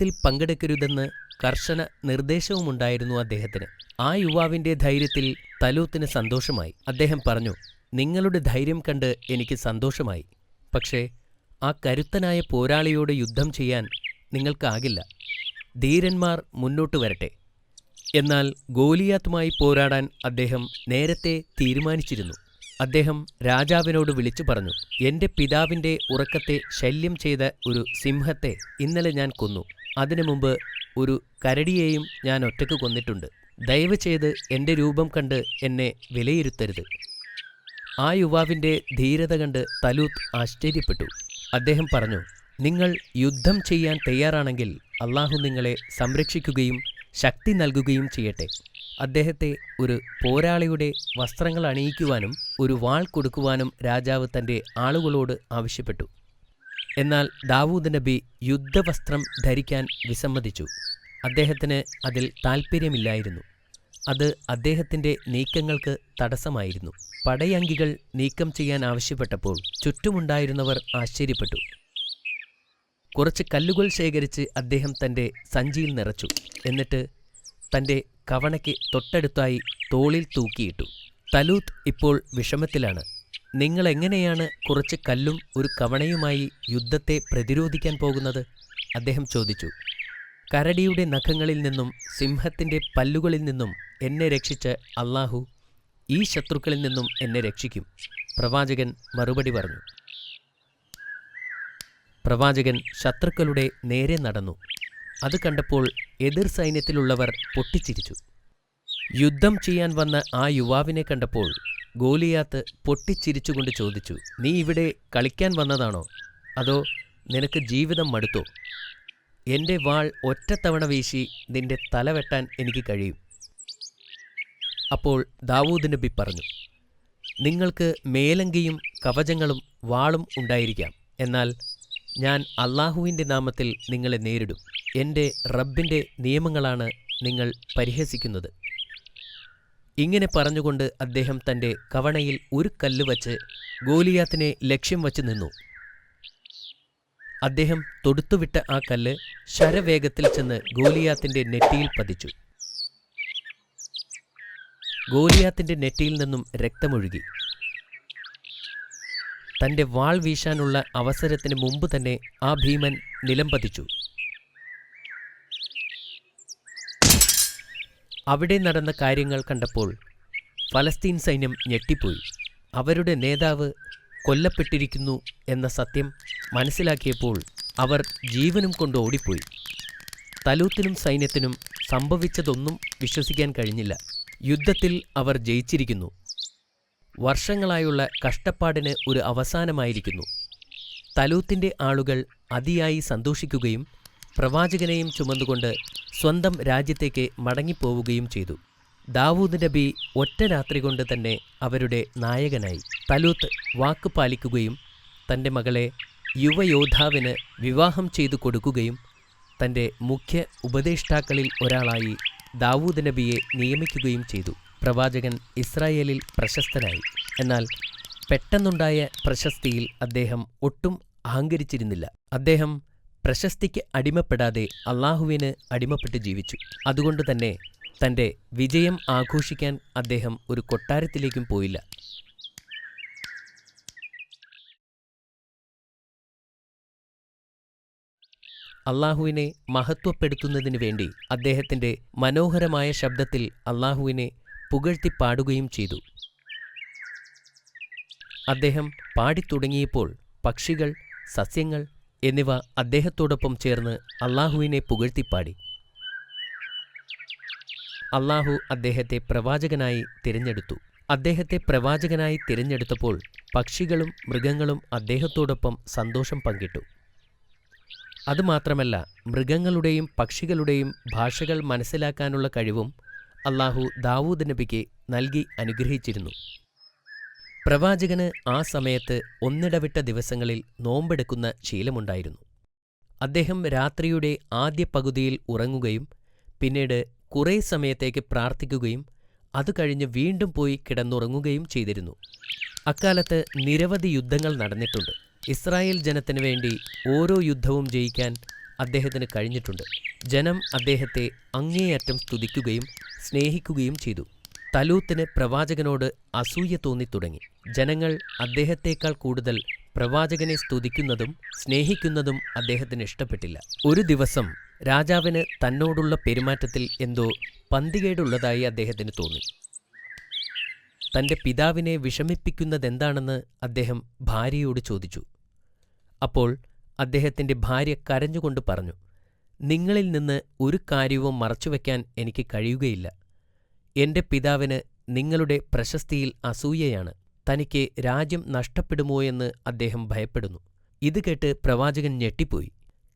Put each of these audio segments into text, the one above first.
യുദ്ധത്തിൽ പങ്കെടുക്കരുതെന്ന് കർശന നിർദ്ദേശവുമുണ്ടായിരുന്നു അദ്ദേഹത്തിന്. ആ യുവാവിന്റെ ധൈര്യത്തിൽ തലൂത്തിന് സന്തോഷമായി. അദ്ദേഹം പറഞ്ഞു, നിങ്ങളുടെ ധൈര്യം കണ്ട് എനിക്ക് സന്തോഷമായി. പക്ഷേ ആ കരുത്തനായ പോരാളിയോട് യുദ്ധം ചെയ്യാൻ നിങ്ങൾക്കാകില്ല. ധീരന്മാർ മുന്നോട്ട് വരട്ടെ. എന്നാൽ ഗോലിയാത്തുമായി പോരാടാൻ അദ്ദേഹം നേരത്തെ തീരുമാനിച്ചിരുന്നു. അദ്ദേഹം രാജാവിനോട് വിളിച്ചു പറഞ്ഞു, എന്റെ പിതാവിന്റെ ഉറക്കത്തെ ശല്യം ചെയ്ത ഒരു സിംഹത്തെ ഇന്നലെ ഞാൻ കൊന്നു. അതിനു മുമ്പ് ഒരു കരടിയെയും ഞാൻ ഒറ്റയ്ക്ക് കൊന്നിട്ടുണ്ട്. ദയവ് ചെയ്ത് എന്റെ രൂപം കണ്ട് എന്നെ വിലയിരുത്തരുത്. ആ യുവാവിന്റെ ധീരത കണ്ട് തലൂത്ത് ആശ്ചര്യപ്പെട്ടു. അദ്ദേഹം പറഞ്ഞു, നിങ്ങൾ യുദ്ധം ചെയ്യാൻ തയ്യാറാണെങ്കിൽ അള്ളാഹു നിങ്ങളെ സംരക്ഷിക്കുകയും ശക്തി നൽകുകയും ചെയ്യട്ടെ. അദ്ദേഹത്തെ ഒരു പോരാളിയുടെ വസ്ത്രങ്ങൾ അണിയിക്കുവാനും ഒരു വാൾ കൊടുക്കുവാനും രാജാവ് തന്റെ ആളുകളോട് ആവശ്യപ്പെട്ടു. എന്നാൽ ദാവൂദ് നബി യുദ്ധവസ്ത്രം ധരിക്കാൻ വിസമ്മതിച്ചു. അദ്ദേഹത്തിന് അതിൽ താൽപ്പര്യമില്ലായിരുന്നു. അത് അദ്ദേഹത്തിന്റെ നീക്കങ്ങൾക്ക് തടസ്സമായിരുന്നു. പടയങ്കികൾ നീക്കം ചെയ്യാൻ ആവശ്യപ്പെട്ടപ്പോൾ ചുറ്റുമുണ്ടായിരുന്നവർ ആശ്ചര്യപ്പെട്ടു. കുറച്ച് കല്ലുകൾ ശേഖരിച്ച് അദ്ദേഹം തന്റെ സഞ്ചിയിൽ നിറച്ചു. എന്നിട്ട് തന്റെ കവണയ്ക്ക് തൊട്ടടുത്തായി തോളിൽ തൂക്കിയിട്ടു. തലൂത്ത് ഇപ്പോൾ വിഷമത്തിലാണ്. നിങ്ങളെങ്ങനെയാണ് കുറച്ച് കല്ലും ഒരു കവണയുമായി യുദ്ധത്തെ പ്രതിരോധിക്കാൻ പോകുന്നത്? അദ്ദേഹം ചോദിച്ചു. കരടിയുടെ നഖങ്ങളിൽ നിന്നും സിംഹത്തിന്റെ പല്ലുകളിൽ നിന്നും എന്നെ രക്ഷിച്ച അള്ളാഹു ഈ ശത്രുക്കളിൽ നിന്നും എന്നെ രക്ഷിക്കും. പ്രവാചകൻ മറുപടി പറഞ്ഞു. പ്രവാചകൻ ശത്രുക്കളുടെ നേരെ നടന്നു. അത് കണ്ടപ്പോൾ എതിർ സൈന്യത്തിലുള്ളവർ പൊട്ടിച്ചിരിച്ചു. യുദ്ധം ചെയ്യാൻ വന്ന ആ യുവാവിനെ കണ്ടപ്പോൾ ഗോലിയാത്ത് പൊട്ടിച്ചിരിച്ചുകൊണ്ട് ചോദിച്ചു, നീ ഇവിടെ കളിക്കാൻ വന്നതാണോ? അതോ നിനക്ക് ജീവിതം മടുത്തോ? എന്റെ വാൾ ഒറ്റത്തവണ വീശി നിന്റെ തല വെട്ടാൻ എനിക്ക് കഴിയും. അപ്പോൾ ദാവൂദ് നബി പറഞ്ഞു, നിങ്ങൾക്ക് മേലങ്കിയും കവചങ്ങളും വാളും ഉണ്ടായിരിക്കാം. എന്നാൽ ഞാൻ അള്ളാഹുവിൻ്റെ നാമത്തിൽ നിങ്ങളെ നേരിടും. എൻ്റെ റബ്ബിൻ്റെ നിയമങ്ങളാണ് നിങ്ങൾ പരിഹസിക്കുന്നത്. ഇങ്ങനെ പറഞ്ഞുകൊണ്ട് അദ്ദേഹം തൻ്റെ കവണയിൽ ഒരു കല്ല് വച്ച് ഗോലിയാത്തിനെ ലക്ഷ്യം വച്ച് നിന്നു. അദ്ദേഹം തൊടുത്തുവിട്ട ആ കല്ല് ശരവേഗത്തിൽ ചെന്ന് ഗോലിയാത്തിൻ്റെ നെറ്റിയിൽ പതിച്ചു. ഗോലിയാത്തിന്റെ നെറ്റിയിൽ നിന്നും രക്തമൊഴുകി. തന്റെ വാൾ വീശാനുള്ള അവസരത്തിന് മുമ്പ് തന്നെ ആ ഭീമൻ നിലംപതിച്ചു. അവിടെ നടന്ന കാര്യങ്ങൾ കണ്ടപ്പോൾ ഫലസ്തീൻ സൈന്യം ഞെട്ടിപ്പോയി. അവരുടെ നേതാവ് കൊല്ലപ്പെട്ടിരിക്കുന്നു എന്ന സത്യം മനസ്സിലാക്കിയപ്പോൾ അവർ ജീവനും കൊണ്ട് ഓടിപ്പോയി. തലൂത്തിനും സൈന്യത്തിനും സംഭവിച്ചതൊന്നും വിശ്വസിക്കാൻ കഴിഞ്ഞില്ല. യുദ്ധത്തിൽ അവർ ജയിച്ചിരിക്കുന്നു. വർഷങ്ങളായുള്ള കഷ്ടപ്പാടിന് ഒരു അവസാനമായിരിക്കുന്നു. തലൂത്തിന്റെ ആളുകൾ അതിയായി സന്തോഷിക്കുകയും പ്രവാചകനെയും ചുമന്നുകൊണ്ട് സ്വന്തം രാജ്യത്തേക്ക് മടങ്ങിപ്പോവുകയും ചെയ്തു. ദാവൂദ് നബി ഒറ്റ രാത്രി കൊണ്ട് തന്നെ അവരുടെ നായകനായി. തലൂത്ത് വാക്ക് പാലിക്കുകയും തൻ്റെ മകളെ യുവയോദ്ധാവിന് വിവാഹം ചെയ്തു കൊടുക്കുകയും തൻ്റെ മുഖ്യ ഉപദേഷ്ടാക്കളിൽ ഒരാളായി ദാവൂദ് നബിയെ നിയമിക്കുകയും ചെയ്തു. പ്രവാചകൻ ഇസ്രായേലിൽ പ്രശസ്തനായി. എന്നാൽ പെട്ടെന്നുണ്ടായ പ്രശസ്തിയിൽ അദ്ദേഹം ഒട്ടും അഹങ്കരിച്ചിരുന്നില്ല. അദ്ദേഹം പ്രശസ്തിക്ക് അടിമപ്പെടാതെ അള്ളാഹുവിന് അടിമപ്പെട്ട് ജീവിച്ചു. അതുകൊണ്ട് തന്നെ തൻ്റെ വിജയം ആഘോഷിക്കാൻ അദ്ദേഹം ഒരു കൊട്ടാരത്തിലേക്കും പോയില്ല. അള്ളാഹുവിനെ മഹത്വപ്പെടുത്തുന്നതിനു വേണ്ടി അദ്ദേഹത്തിൻ്റെ മനോഹരമായ ശബ്ദത്തിൽ അള്ളാഹുവിനെ പുകഴ്ത്തിപ്പാടുകയും ചെയ്തു. അദ്ദേഹം പാടിത്തുടങ്ങിയപ്പോൾ പക്ഷികൾ, സസ്യങ്ങൾ എന്നിവ അദ്ദേഹത്തോടൊപ്പം ചേർന്ന് അള്ളാഹുവിനെ പുകഴ്ത്തിപ്പാടി. അള്ളാഹു അദ്ദേഹത്തെ പ്രവാചകനായി തിരഞ്ഞെടുത്തു. അദ്ദേഹത്തെ പ്രവാചകനായി തിരഞ്ഞെടുത്തപ്പോൾ പക്ഷികളും മൃഗങ്ങളും അദ്ദേഹത്തോടൊപ്പം സന്തോഷം പങ്കിട്ടു. അതുമാത്രമല്ല, മൃഗങ്ങളുടെയും പക്ഷികളുടെയും ഭാഷകൾ മനസ്സിലാക്കാനുള്ള കഴിവും അള്ളാഹു ദാവൂദ് നബിക്ക് നൽകി അനുഗ്രഹിച്ചിരുന്നു. പ്രവാചകന് ആ സമയത്ത് ഒന്നിടവിട്ട ദിവസങ്ങളിൽ നോമ്പെടുക്കുന്ന ശീലമുണ്ടായിരുന്നു. അദ്ദേഹം രാത്രിയുടെ ആദ്യ പകുതിയിൽ ഉറങ്ങുകയും പിന്നീട് കുറേ സമയത്തേക്ക് പ്രാർത്ഥിക്കുകയും അത് കഴിഞ്ഞ് വീണ്ടും പോയി കിടന്നുറങ്ങുകയും ചെയ്തിരുന്നു. അക്കാലത്ത് നിരവധി യുദ്ധങ്ങൾ നടന്നിട്ടുണ്ട്. ഇസ്രായേൽ ജനത്തിനു വേണ്ടി ഓരോ യുദ്ധവും ജയിക്കാൻ അദ്ദേഹത്തിന് കഴിഞ്ഞിട്ടുണ്ട്. ജനം അദ്ദേഹത്തെ അങ്ങേയറ്റം സ്തുതിക്കുകയും സ്നേഹിക്കുകയും ചെയ്തു. തലൂത്തിന് പ്രവാചകനോട് അസൂയ തോന്നിത്തുടങ്ങി. ജനങ്ങൾ അദ്ദേഹത്തേക്കാൾ കൂടുതൽ പ്രവാചകനെ സ്തുതിക്കുന്നതും സ്നേഹിക്കുന്നതും അദ്ദേഹത്തിന് ഇഷ്ടപ്പെട്ടില്ല. ഒരു ദിവസം രാജാവിന് തന്നോടുള്ള പെരുമാറ്റത്തിൽ എന്തോ പന്തികേടുള്ളതായി അദ്ദേഹത്തിന് തോന്നി. തൻ്റെ പിതാവിനെ വിഷമിപ്പിക്കുന്നതെന്താണെന്ന് അദ്ദേഹം ഭാര്യയോട് ചോദിച്ചു. അപ്പോൾ അദ്ദേഹത്തിൻ്റെ ഭാര്യ കരഞ്ഞുകൊണ്ട് പറഞ്ഞു, നിങ്ങളിൽ നിന്ന് ഒരു കാര്യവും മറച്ചുവെക്കാൻ എനിക്ക് കഴിയുകയില്ല. എൻ്റെ പിതാവിന് നിങ്ങളുടെ പ്രശസ്തിയിൽ അസൂയയാണ്. തനിക്ക് രാജ്യം നഷ്ടപ്പെടുമോയെന്ന് അദ്ദേഹം ഭയപ്പെടുന്നു. ഇത് കേട്ട് പ്രവാചകൻ ഞെട്ടിപ്പോയി.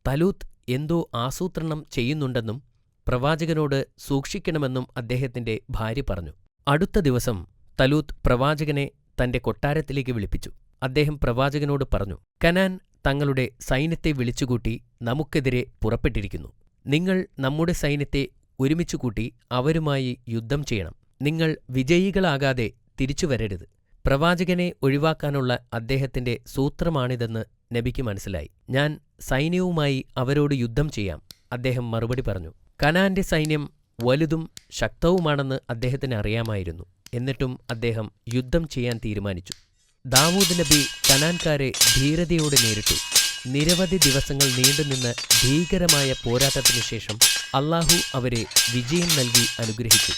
തലൂത്ത് എന്തോ ആസൂത്രണം ചെയ്യുന്നുണ്ടെന്നും പ്രവാചകനോട് സൂക്ഷിക്കണമെന്നും അദ്ദേഹത്തിൻ്റെ ഭാര്യ പറഞ്ഞു. അടുത്ത ദിവസം തലൂത്ത് പ്രവാചകനെ തൻ്റെ കൊട്ടാരത്തിലേക്ക് വിളിപ്പിച്ചു. അദ്ദേഹം പ്രവാചകനോട് പറഞ്ഞു, കനാൻ തങ്ങളുടെ സൈന്യത്തെ വിളിച്ചുകൂട്ടി നമുക്കെതിരെ പുറപ്പെട്ടിരിക്കുന്നു. നിങ്ങൾ നമ്മുടെ സൈന്യത്തെ ഒരുമിച്ചുകൂട്ടി അവരുമായി യുദ്ധം ചെയ്യണം. നിങ്ങൾ വിജയികളാകാതെ തിരിച്ചു വരരുത്. പ്രവാചകനെ ഒഴിവാക്കാനുള്ള അദ്ദേഹത്തിന്റെ സൂത്രമാണിതെന്ന് നബിക്ക് മനസ്സിലായി. ഞാൻ സൈന്യവുമായി അവരോട് യുദ്ധം ചെയ്യാം, അദ്ദേഹം മറുപടി പറഞ്ഞു. കനാന്റെ സൈന്യം വലുതും ശക്തവുമാണെന്ന് അദ്ദേഹത്തിന് അറിയാമായിരുന്നു. എന്നിട്ടും അദ്ദേഹം യുദ്ധം ചെയ്യാൻ തീരുമാനിച്ചു. ദാവൂദ് നബി കനാൻകാരെ ധീരതയോടെ നേരിട്ടു. നിരവധി ദിവസങ്ങൾ നീണ്ടുനിന്ന ഭീകരമായ പോരാട്ടത്തിനു ശേഷം അല്ലാഹു അവരെ വിജയം നൽകി അനുഗ്രഹിച്ചു.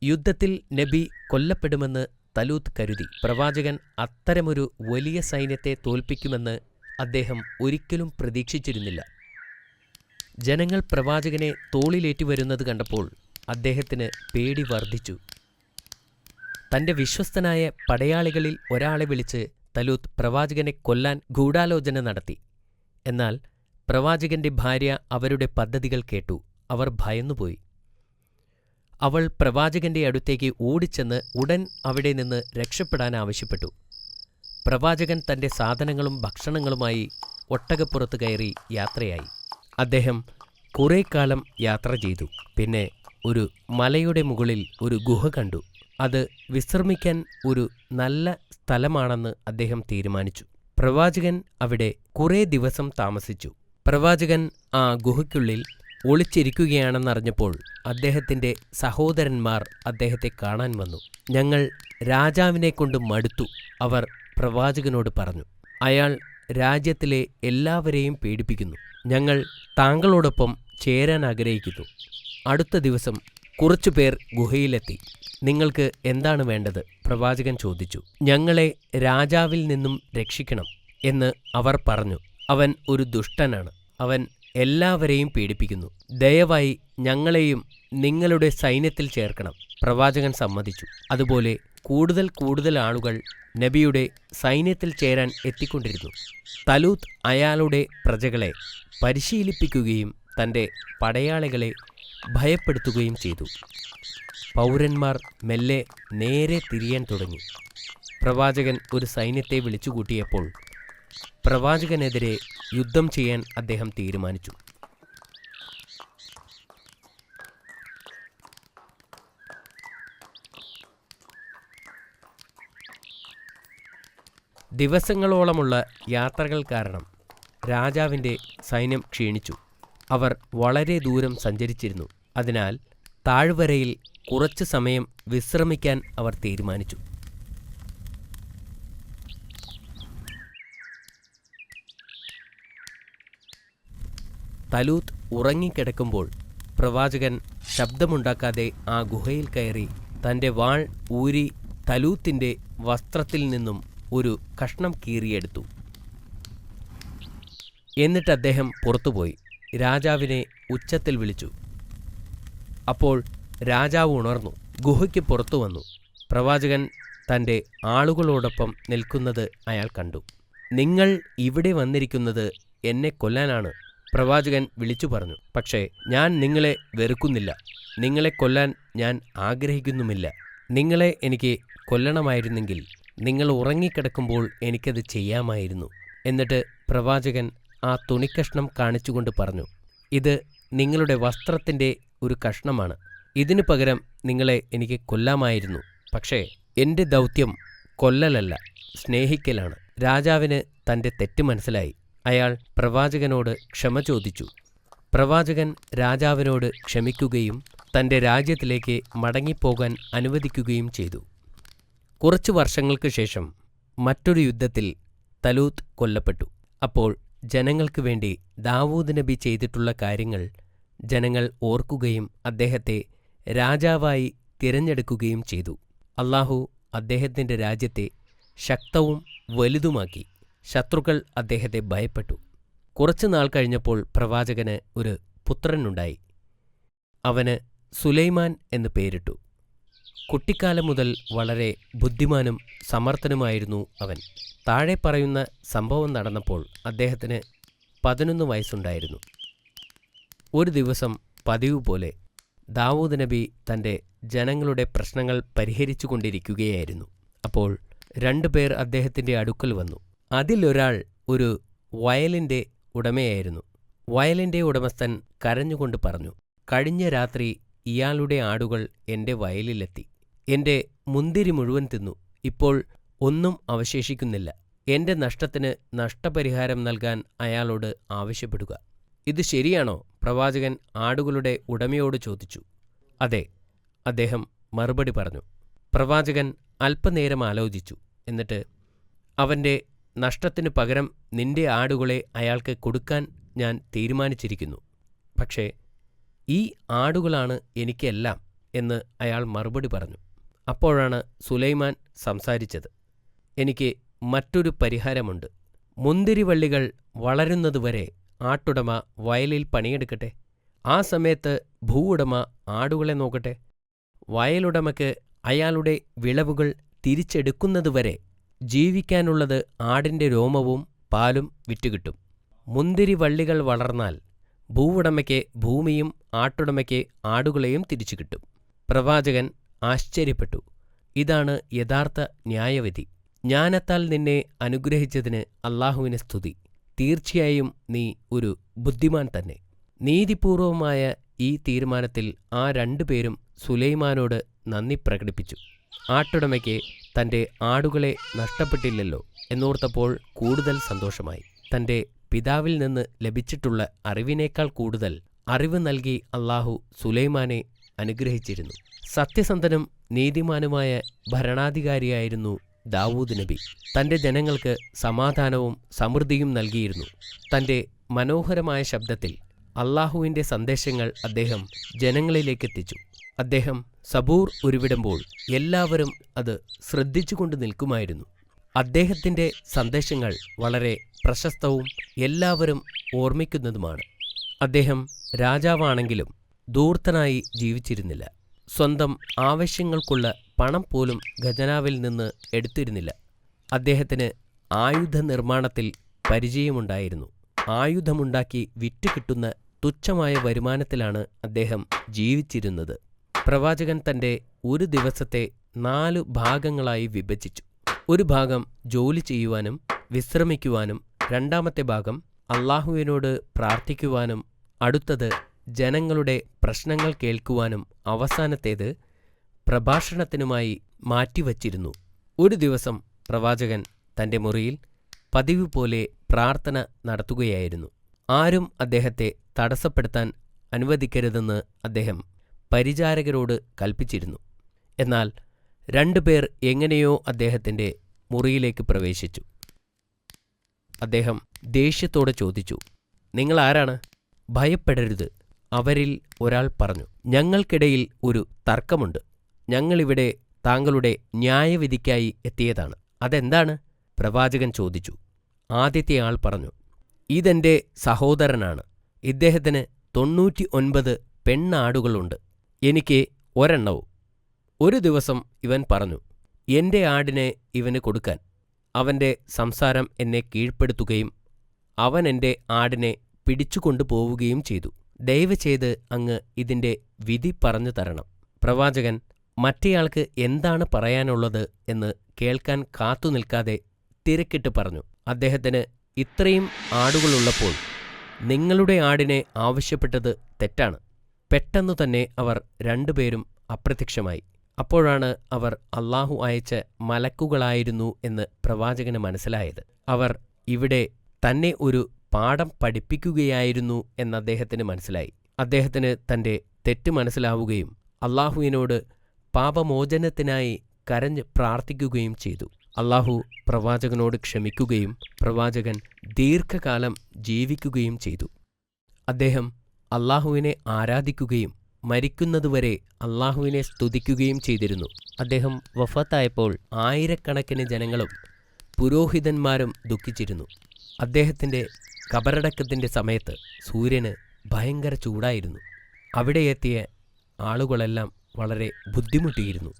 യുദ്ധത്തിൽ നബി കൊല്ലപ്പെടുമെന്ന് തലൂത്ത് കരുതി. പ്രവാചകൻ അത്തരമൊരു വലിയ സൈന്യത്തെ തോൽപ്പിക്കുമെന്ന് അദ്ദേഹം ഒരിക്കലും പ്രതീക്ഷിച്ചിരുന്നില്ല. ജനങ്ങൾ പ്രവാചകനെ തോളിലേറ്റിവരുന്നത് കണ്ടപ്പോൾ അദ്ദേഹത്തിന് പേടി വർദ്ധിച്ചു. തന്റെ വിശ്വസ്തനായ പടയാളികളിൽ ഒരാളെ വിളിച്ച് തലൂത്ത് പ്രവാചകനെ കൊല്ലാൻ ഗൂഢാലോചന നടത്തി. എന്നാൽ പ്രവാചകന്റെ ഭാര്യ അവരുടെ പദ്ധതികൾ കേട്ടു. അവർ ഭയന്നുപോയി. അവൾ പ്രവാചകന്റെ അടുത്തേക്ക് ഓടിച്ചെന്ന് ഉടൻ അവിടെ നിന്ന് രക്ഷപ്പെടാൻ ആവശ്യപ്പെട്ടു. പ്രവാചകൻ തന്റെ സാധനങ്ങളും ഭക്ഷണങ്ങളുമായി ഒട്ടകപ്പുറത്ത് കയറി യാത്രയായി. അദ്ദേഹം കുറേ കാലം യാത്ര ചെയ്തു. പിന്നെ ഒരു മലയുടെ മുകളിൽ ഒരു ഗുഹ കണ്ടു. അത് വിശ്രമിക്കാൻ ഒരു നല്ല സ്ഥലമാണെന്ന് അദ്ദേഹം തീരുമാനിച്ചു. പ്രവാചകൻ അവിടെ കുറേ ദിവസം താമസിച്ചു. പ്രവാചകൻ ആ ഗുഹയ്ക്കുള്ളിൽ ഒളിച്ചിരിക്കുകയാണെന്നറിഞ്ഞപ്പോൾ അദ്ദേഹത്തിന്റെ സഹോദരന്മാർ അദ്ദേഹത്തെ കാണാൻ വന്നു. ഞങ്ങൾ രാജാവിനെക്കൊണ്ട് മടുത്തു, അവർ പ്രവാചകനോട് പറഞ്ഞു. അയാൾ രാജ്യത്തിലെ എല്ലാവരെയും പേടിപ്പിക്കുന്നു. ഞങ്ങൾ താങ്കളോടൊപ്പം ചേരാൻ ആഗ്രഹിക്കുന്നു. അടുത്ത ദിവസം കുറച്ചുപേർ ഗുഹയിലെത്തി. നിങ്ങൾക്ക് എന്താണ് വേണ്ടത്? പ്രവാചകൻ ചോദിച്ചു. ഞങ്ങളെ രാജാവിൽ നിന്നും രക്ഷിക്കണം എന്ന് അവർ പറഞ്ഞു. അവൻ ഒരു ദുഷ്ടനാണ്. അവൻ എല്ലാവരെയും പീഡിപ്പിക്കുന്നു. ദയവായി ഞങ്ങളെയും നിങ്ങളുടെ സൈന്യത്തിൽ ചേർക്കണം. പ്രവാചകൻ സമ്മതിച്ചു. അതുപോലെ കൂടുതൽ കൂടുതൽ ആളുകൾ നബിയുടെ സൈന്യത്തിൽ ചേരാൻ എത്തിക്കൊണ്ടിരുന്നു. തലൂത്ത് അയാളുടെ പ്രജകളെ പരിശീലിപ്പിക്കുകയും തൻ്റെ പടയാളികളെ ഭയപ്പെടുത്തുകയും ചെയ്തു. പൗരന്മാർ മെല്ലെ നേരെ തിരിയാൻ തുടങ്ങി. പ്രവാചകൻ ഒരു സൈന്യത്തെ വിളിച്ചുകൂട്ടിയപ്പോൾ പ്രവാചകനെതിരെ യുദ്ധം ചെയ്യാൻ അദ്ദേഹം തീരുമാനിച്ചു. ദിവസങ്ങളോളമുള്ള യാത്രകൾ കാരണം രാജാവിൻ്റെ സൈന്യം ക്ഷീണിച്ചു. അവർ വളരെ ദൂരം സഞ്ചരിച്ചിരുന്നു. അതിനാൽ താഴ്വരയിൽ കുറച്ചു സമയം വിശ്രമിക്കാൻ അവർ തീരുമാനിച്ചു. തലൂത്ത് ഉറങ്ങിക്കിടക്കുമ്പോൾ പ്രവാചകൻ ശബ്ദമുണ്ടാക്കാതെ ആ ഗുഹയിൽ കയറി തൻ്റെ വാൾ ഊരി തലൂത്തിൻ്റെ വസ്ത്രത്തിൽ നിന്നും ഒരു കഷ്ണം കീറിയെടുത്തു. എന്നിട്ട് അദ്ദേഹം പുറത്തുപോയി രാജാവിനെ ഉച്ചത്തിൽ വിളിച്ചു. അപ്പോൾ രാജാവ് ഉണർന്നു, ഗുഹയ്ക്ക് പുറത്തു വന്നു. പ്രവാചകൻ തൻ്റെ ആളുകളോടൊപ്പം നിൽക്കുന്നത് അയാൾ കണ്ടു. നിങ്ങൾ ഇവിടെ വന്നിരിക്കുന്നത് എന്നെ കൊല്ലാനാണ്, പ്രവാചകൻ വിളിച്ചു പറഞ്ഞു. പക്ഷേ ഞാൻ നിങ്ങളെ വെറുക്കുന്നില്ല, നിങ്ങളെ കൊല്ലാൻ ഞാൻ ആഗ്രഹിക്കുന്നുമില്ല. നിങ്ങളെ എനിക്ക് കൊല്ലണമായിരുന്നെങ്കിൽ നിങ്ങൾ ഉറങ്ങിക്കിടക്കുമ്പോൾ എനിക്കത് ചെയ്യാമായിരുന്നു. എന്നിട്ട് പ്രവാചകൻ ആ തുണിക്കഷ്ണം കാണിച്ചുകൊണ്ട് പറഞ്ഞു, ഇത് നിങ്ങളുടെ വസ്ത്രത്തിൻ്റെ ഒരു കഷ്ണമാണ്. ഇതിനു പകരം നിങ്ങളെ എനിക്ക് കൊല്ലാമായിരുന്നു. പക്ഷേ എൻ്റെ ദൗത്യം കൊല്ലലല്ല, സ്നേഹിക്കലാണ്. രാജാവിന് തൻ്റെ തെറ്റ് മനസ്സിലായി. അയാൾ പ്രവാചകനോട് ക്ഷമ ചോദിച്ചു. പ്രവാചകൻ രാജാവിനോട് ക്ഷമിക്കുകയും തന്റെ രാജ്യത്തിലേക്ക് മടങ്ങിപ്പോകാൻ അനുവദിക്കുകയും ചെയ്തു. കുറച്ചു വർഷങ്ങൾക്ക് ശേഷം മറ്റൊരു യുദ്ധത്തിൽ തലൂത്ത് കൊല്ലപ്പെട്ടു. അപ്പോൾ ജനങ്ങൾക്ക് വേണ്ടി ദാവൂദ് നബി ചെയ്തിട്ടുള്ള കാര്യങ്ങൾ ജനങ്ങൾ ഓർക്കുകയും അദ്ദേഹത്തെ രാജാവായി തിരഞ്ഞെടുക്കുകയും ചെയ്തു. അല്ലാഹു അദ്ദേഹത്തിന്റെ രാജ്യത്തെ ശക്തവും വലുതുമാക്കി. ശത്രുക്കൾ അദ്ദേഹത്തെ ഭയപ്പെട്ടു. കുറച്ചുനാൾ കഴിഞ്ഞപ്പോൾ പ്രവാചകന് ഒരു പുത്രനുണ്ടായി. അവന് സുലൈമാൻ എന്ന് പേരിട്ടു. കുട്ടിക്കാലം മുതൽ വളരെ ബുദ്ധിമാനും സമർത്ഥനുമായിരുന്നു അവൻ. താഴെ പറയുന്ന സംഭവം നടന്നപ്പോൾ അദ്ദേഹത്തിന് 11 വയസ്സുണ്ടായിരുന്നു. ഒരു ദിവസം പതിവ് പോലെ ദാവൂദ് നബി തന്റെ ജനങ്ങളുടെ പ്രശ്നങ്ങൾ പരിഹരിച്ചുകൊണ്ടിരിക്കുകയായിരുന്നു. അപ്പോൾ 2 പേർ അദ്ദേഹത്തിന്റെ അടുക്കൽ വന്നു. അതിലൊരാൾ ഒരു വയലിന്റെ ഉടമയായിരുന്നു. വയലിന്റെ ഉടമസ്ഥൻ കരഞ്ഞുകൊണ്ട് പറഞ്ഞു, കഴിഞ്ഞ രാത്രി ഇയാളുടെ ആടുകൾ എന്റെ വയലിലെത്തി. എന്റെ മുന്തിരി മുഴുവൻ തിന്നു. ഇപ്പോൾ ഒന്നും അവശേഷിക്കുന്നില്ല. എന്റെ നഷ്ടത്തിന് നഷ്ടപരിഹാരം നൽകാൻ അയാളോട് ആവശ്യപ്പെടുക. ഇത് ശരിയാണോ? പ്രവാചകൻ ആടുകളുടെ ഉടമയോട് ചോദിച്ചു. അതെ, അദ്ദേഹം മറുപടി പറഞ്ഞു. പ്രവാചകൻ അല്പനേരം ആലോചിച്ചു. എന്നിട്ട്, അവന്റെ നഷ്ടത്തിനു പകരം നിന്റെ ആടുകളെ അയാൾക്ക് കൊടുക്കാൻ ഞാൻ തീരുമാനിച്ചിരിക്കുന്നു. പക്ഷേ ഈ ആടുകളാണ് എനിക്കെല്ലാം എന്ന് അയാൾ മറുപടി പറഞ്ഞു. അപ്പോഴാണ് സുലൈമാൻ സംസാരിച്ചത്. എനിക്ക് മറ്റൊരു പരിഹാരമുണ്ട്. മുന്തിരിവള്ളികൾ വളരുന്നതുവരെ ആട്ടുടമ വയലിൽ പണിയെടുക്കട്ടെ. ആ സമയത്ത് ഭൂവുടമ ആടുകളെ നോക്കട്ടെ. വയലുടമയ്ക്ക് അയാളുടെ വിളവുകൾ തിരിച്ചെടുക്കുന്നതുവരെ ജീവിക്കാനുള്ളത് ആടിന്റെ രോമവും പാലും വിറ്റുകിട്ടും. മുന്തിരിവള്ളികൾ വളർന്നാൽ ഭൂവുടമയ്ക്ക് ഭൂമിയും ആട്ടുടമയ്ക്ക് ആടുകളെയും തിരിച്ചു കിട്ടും. പ്രവാചകൻ ആശ്ചര്യപ്പെട്ടു. ഇതാണ് യഥാർത്ഥ ന്യായവിധി. ജ്ഞാനത്താൽ നിന്നെ അനുഗ്രഹിച്ചതിന് അല്ലാഹുവിന് സ്തുതി. തീർച്ചയായും നീ ഒരു ബുദ്ധിമാൻ തന്നെ. നീതിപൂർവമായ ഈ തീരുമാനത്തിൽ ആ 2 പേരും സുലൈമാനോട് നന്ദി പ്രകടിപ്പിച്ചു. ആട്ടുടമയ്ക്ക് തന്റെ ആടുകളെ നഷ്ടപ്പെട്ടില്ലല്ലോ എന്നോർത്തപ്പോൾ കൂടുതൽ സന്തോഷമായി. തന്റെ പിതാവിൽ നിന്ന് ലഭിച്ചിട്ടുള്ള അറിവിനേക്കാൾ കൂടുതൽ അറിവ് നൽകി അല്ലാഹു സുലൈമാനെ അനുഗ്രഹിച്ചിരുന്നു. സത്യസന്ധനും നീതിമാനുമായ ഭരണാധികാരിയായിരുന്നു ദാവൂദ് നബി. തന്റെ ജനങ്ങൾക്ക് സമാധാനവും സമൃദ്ധിയും നൽകിയിരുന്നു. തന്റെ മനോഹരമായ ശബ്ദത്തിൽ അല്ലാഹുവിന്റെ സന്ദേശങ്ങൾ അദ്ദേഹം ജനങ്ങളിലേക്കെത്തിച്ചു. അദ്ദേഹം സബൂർ ഉരുവിടുമ്പോൾ എല്ലാവരും അത് ശ്രദ്ധിച്ചുകൊണ്ട് നിൽക്കുമായിരുന്നു. അദ്ദേഹത്തിന്റെ സന്ദേശങ്ങൾ വളരെ പ്രശസ്തവും എല്ലാവരും ഓർമ്മിക്കുന്നതുമാണ്. അദ്ദേഹം രാജാവാണെങ്കിലും ധൂർത്തനായി ജീവിച്ചിരുന്നില്ല. സ്വന്തം ആവശ്യങ്ങൾക്കുള്ള പണം പോലും ഖജനാവിൽ നിന്ന് എടുത്തിരുന്നില്ല. അദ്ദേഹത്തിന് ആയുധ നിർമ്മാണത്തിൽ പരിചയമുണ്ടായിരുന്നു. ആയുധമുണ്ടാക്കി വിറ്റുകിട്ടുന്ന തുച്ഛമായ വരുമാനത്തിലാണ് അദ്ദേഹം ജീവിച്ചിരുന്നത്. പ്രവാചകൻ തന്റെ ഒരു ദിവസത്തെ 4 ഭാഗങ്ങളായി വിഭജിച്ചു. ഒരു ഭാഗം ജോലി ചെയ്യുവാനും വിശ്രമിക്കുവാനും, രണ്ടാമത്തെ ഭാഗം അല്ലാഹുവിനോട് പ്രാർത്ഥിക്കുവാനും, അടുത്തത് ജനങ്ങളുടെ പ്രശ്നങ്ങൾ കേൾക്കുവാനും, അവസാനത്തേത് പ്രഭാഷണത്തിനുമായി മാറ്റിവച്ചിരുന്നു. ഒരു ദിവസം പ്രവാചകൻ തന്റെ മുറിയിൽ പതിവ് പോലെ പ്രാർത്ഥന നടത്തുകയായിരുന്നു. ആരും അദ്ദേഹത്തെ തടസ്സപ്പെടുത്താൻ അനുവദിക്കരുതെന്ന് അദ്ദേഹം പരിചാരകരോട് കൽപ്പിച്ചിരുന്നു. എന്നാൽ 2 പേർ എങ്ങനെയോ അദ്ദേഹത്തിന്റെ മുറിയിലേക്ക് പ്രവേശിച്ചു. അദ്ദേഹം ദേഷ്യത്തോടെ ചോദിച്ചു, നിങ്ങൾ ആരാണ്? ഭയപ്പെടരുത്, അവരിൽ ഒരാൾ പറഞ്ഞു. ഞങ്ങൾക്കിടയിൽ ഒരു തർക്കമുണ്ട്. ഞങ്ങളിവിടെ താങ്കളുടെ ന്യായവിധിക്കായി എത്തിയതാണ്. അതെന്താണ്? പ്രവാചകൻ ചോദിച്ചു. ആദ്യത്തെ ആൾ പറഞ്ഞു, ഇതെന്റെ സഹോദരനാണ്. ഇദ്ദേഹത്തിന് 99 പെണ്ണാടുകളുണ്ട്. എനിക്ക് ഒരെണ്ണവും. ഒരു ദിവസം ഇവൻ പറഞ്ഞു, എന്റെ ആടിനെ ഇവന് കൊടുക്കാൻ. അവന്റെ സംസാരം എന്നെ കീഴ്പ്പെടുത്തുകയും അവൻ എന്റെ ആടിനെ പിടിച്ചുകൊണ്ടു പോവുകയും ചെയ്തു. ദയവ് ചെയ്ത് അങ്ങ് ഇതിന്റെ വിധി പറഞ്ഞു തരണം. പ്രവാചകൻ മറ്റേയാൾക്ക് എന്താണ് പറയാനുള്ളത് എന്ന് കേൾക്കാൻ കാത്തുനിൽക്കാതെ തിരക്കിട്ട് പറഞ്ഞു, അദ്ദേഹത്തിന് ഇത്രയും ആടുകളുള്ളപ്പോൾ നിങ്ങളുടെ ആടിനെ ആവശ്യപ്പെട്ടത് തെറ്റാണ്. പെട്ടെന്നു തന്നെ അവർ 2 പേരും അപ്രത്യക്ഷമായി. അപ്പോഴാണ് അവർ അല്ലാഹു അയച്ച മലക്കുകളായിരുന്നു എന്ന് പ്രവാചകന് മനസ്സിലായത്. അവർ ഇവിടെ തന്നെ ഒരു പാഠം പഠിപ്പിക്കുകയായിരുന്നു എന്ന് അദ്ദേഹത്തിന് മനസ്സിലായി. അദ്ദേഹത്തിന് തൻ്റെ തെറ്റ് മനസ്സിലാവുകയും അള്ളാഹുവിനോട് പാപമോചനത്തിനായി കരഞ്ഞ് പ്രാർത്ഥിക്കുകയും ചെയ്തു. അള്ളാഹു പ്രവാചകനോട് ക്ഷമിക്കുകയും പ്രവാചകൻ ദീർഘകാലം ജീവിക്കുകയും ചെയ്തു. അദ്ദേഹം അള്ളാഹുവിനെ ആരാധിക്കുകയും മരിക്കുന്നതുവരെ അള്ളാഹുവിനെ സ്തുതിക്കുകയും ചെയ്തിരുന്നു. അദ്ദേഹം വഫാത്തായപ്പോൾ ആയിരക്കണക്കിന് ജനങ്ങളും പുരോഹിതന്മാരും ദുഃഖിച്ചിരുന്നു. അദ്ദേഹത്തിൻ്റെ കബറടക്കത്തിൻ്റെ സമയത്ത് സൂര്യന് ഭയങ്കര ചൂടായിരുന്നു. അവിടെ എത്തിയ ആളുകളെല്ലാം വളരെ ബുദ്ധിമുട്ടിയിരുന്നു.